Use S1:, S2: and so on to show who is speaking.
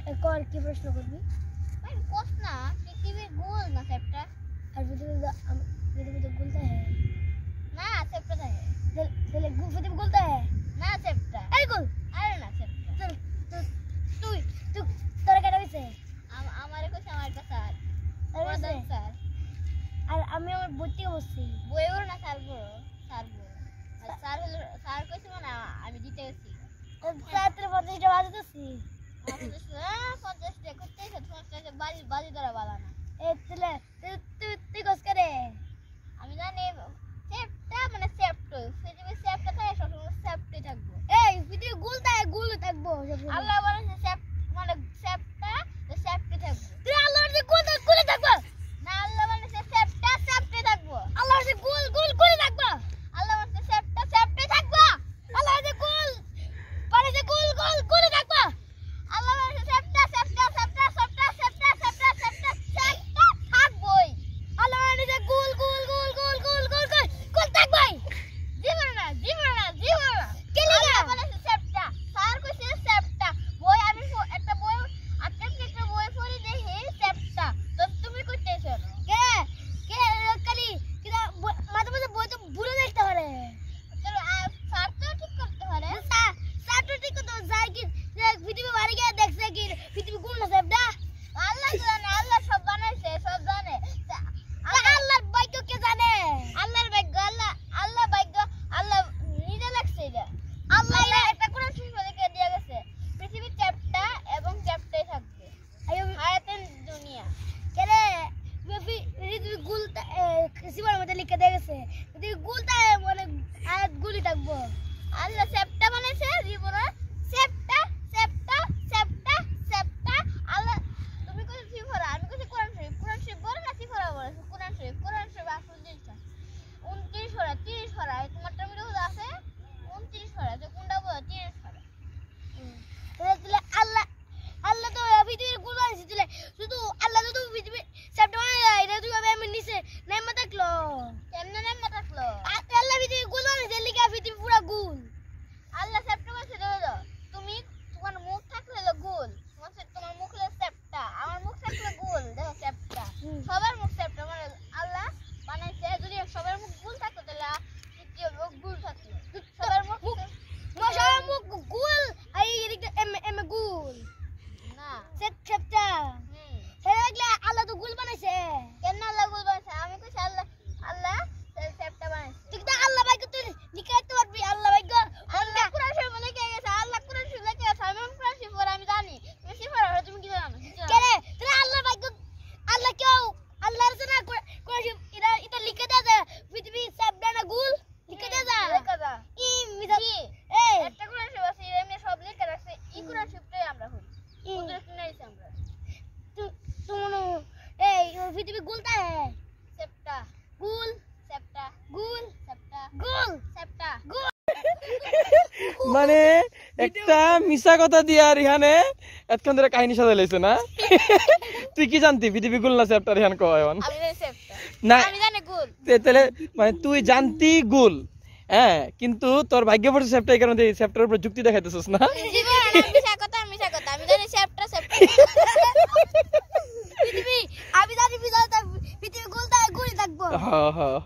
S1: কর কি প্রশ্ন করবি?
S2: भाई प्रश्न पृथ्वी गोल ना सेप्टा
S1: আর পৃথিবী গুলতা হ্যাঁ
S2: ना सेप्टा है
S1: তাহলে পৃথিবী গুলতা হ্যাঁ
S2: ना सेप्टा
S1: এই গুল
S2: अरे ना सेप्टा
S1: চল তুই তুই তোর কেন হইছে?
S2: हमारे को हमारे का सर
S1: তোর হইছে?
S2: प्रधान सर
S1: আর আমি আমার বইতে বসছি
S2: বই ওর না স্যার বড় স্যার বড় স্যার হলো স্যার কইছে মানে আমি দিতে গেছি
S1: রাত্রে 50টা বাজতেছি।
S2: 50 টাকা করতেই তো বাজি ধরা বালা না
S1: এ তাহলে তুই কস করে
S2: আমি জানি সেপটা মানে সেপটো পৃথিবী সেপটা থাকে সবসময় সেপটে থাকবো
S1: এই পৃথিবী গুলতা গুল থাকবো
S2: আল্লাহ বলেছে সেপ মানে সেপটা তো সেপটে থাকবো
S1: তুই আল্লাহর যে গুলতা গুলে থাকবো
S2: না আল্লাহ বলেছে সেপটা সেপটে থাকবো
S1: আল্লাহর যে গুল গুল গুলে থাকবো
S2: আল্লাহ বলেছে সেপটা সেপটে থাকবো
S1: আল্লাহর যে গুল পারে যে গুল গুল গুলে থাকবো
S2: আল্লাহ বলেছে সেপটা সেপটা সেপটা সেপটা সেপটা সেপটা সেপটা সেপটা থাকবোই
S1: আল্লাহর যে গুল গুল গুল গুল গুল গুল গুল গুল থাকবো
S2: জীবন না
S1: কে লিগা
S2: আল্লাহ বলেছে সেপটা স্যার কইছে সেপটা বই আমি একটা বই একটা বই পড়ি দেখি সেপটা তো তুমি কইতেছো
S1: কে কে কালি কিরা মাঝে মাঝে বই তো ভুলে দেখতে পারে
S2: চলো স্যার তো ঠিক করতে পারে
S1: স্যার তো ঠিক তো যায় কি যে পৃথিবী বাড়ি গিয়ে দেখছে কি পৃথিবী গুল না সেবডা
S2: আল্লাহ জানে আল্লাহ সব বানাইছে সব জানে
S1: আল্লাহর ভাগ্য কে জানে
S2: আল্লাহর ভাগ্য আল্লাহ ভাগ্য আল্লাহ নিজে লাগছে এটা
S1: আল্লাহ
S2: একটা কোরআন শরীফে লিখে দিয়ে গেছে পৃথিবী চ্যাপ্টা এবং চ্যাপ্টাই থাকবে
S1: আয়ো
S2: হায়াতের দুনিয়া
S1: কেরে পৃথিবী গুলতা সিবার মধ্যে লিখে দিয়ে গেছে পৃথিবী গুলতা মানে আয়াত গুলি থাকবো
S2: আল্লাহ চ্যাপ্টা বানাইছে জীবনের চ্যাপ্টা চ্যাপ্টা চ্যাপ্টা চ্যাপ্টা আল্লাহ তুমি কইছো সিফরা আমি কইছি কোরআন শরীফ বড় না সিফরা বড় কোরআন শরীফ আসল জিনিসটা 29 ফরা 30 ফরা তোমারটার মধ্যে আছে 29 ফরা তো কোনটা বড় 30 ফরা
S1: তাহলে আল্লাহ তো পৃথিবীর গুল বানাইছে তাহলে শুধু আল্লাহ তো পৃথিবী সেবডা এটা তুই আমি নিচে নেমে থাকলো
S2: কেমনে নাম থাকলো
S1: আল্লাহ পৃথিবী গুল বানাইছে লিখা পৃথিবী পুরো গুল
S2: আল্লাহ সেপ্টেম্বর ছিল তুমি তোমার মুখ থাকলে হলো গোল তোমার মুখ হলো সেপ্টা আমার মুখ থাকলে গোল দেখো সেপ্টা সবার মুখ সেপ্টা মানে আল্লাহ বানাইছে যদি সবার মুখ গোল থাকতো তাহলে কি হবে গোল থাকতো সবার মুখ
S1: সবার মুখ গুল আর এদিকে এম গুল
S2: না
S1: সেবটা সেটা দেখলে আল্লাহ তো গুল বানাইছে
S2: কেন আল্লাহ গোল বানাইছে আমি কইছি আল্লাহ সেপ্টা বানাইছে
S1: তুই তো আল্লাহ ভাগ্য তুই লিখে রাখতে পারবি আল্লাহ ভাগ্য
S2: আল্লাহ কোরআন শরীফে লিখে গেছে আল্লাহ কোরআন শরীফে লিখে গেছে আমি কোরআন শরীফ পড়া আমি জানি তুমি শরীফ পড়া তুমি কি জানো
S1: কেরে তুই আল্লাহ ভাগ্য আল্লাহ কেউ আল্লাহর জন্য কোরআন এটা লিখে দেয়া যায় পৃথিবী সেবডা না গুল লিখে দেয়া যায়
S2: লেখা যা
S1: ই মিথা এই
S2: একটা কোরআন শরীফ আছে এমনি সব লেখা রাখছে এই কোরআন শরীফটাই আমরা হই ওদের কিনাইছি আমরা
S1: তুমনো এই পৃথিবী গুলতা হ্যায়
S2: সেপ্টা
S1: গুল
S2: সেপ্টা
S1: গুল
S2: সেপ্টা
S1: গুল
S2: সেপ্টা
S3: মানে একটা মিছা কথা দিয়া রিহানে এতক্ষণ ধরে কাহিনী সাজাই লাইছে না তুই কি জানতি পৃথিবী গুল না চ্যাপ্টার রিহান কয়
S2: আমি জানি সেপ্টা
S3: না
S2: আমি জানি গুল
S3: তাহলে মানে তুই জানতি গুল হ্যাঁ কিন্তু তোর ভাগ্য পড়ছে চ্যাপ্টার এই কারণে এই চ্যাপ্টারের উপর যুক্তি দেখাইতেছস না
S2: জীবন মিছা কথা আমি জানি সেপ্টা সেপ্টা
S1: পৃথিবী আমি জানি পৃথিবী গুলতা গুলি থাকবো
S3: হ্যাঁ হ্যাঁ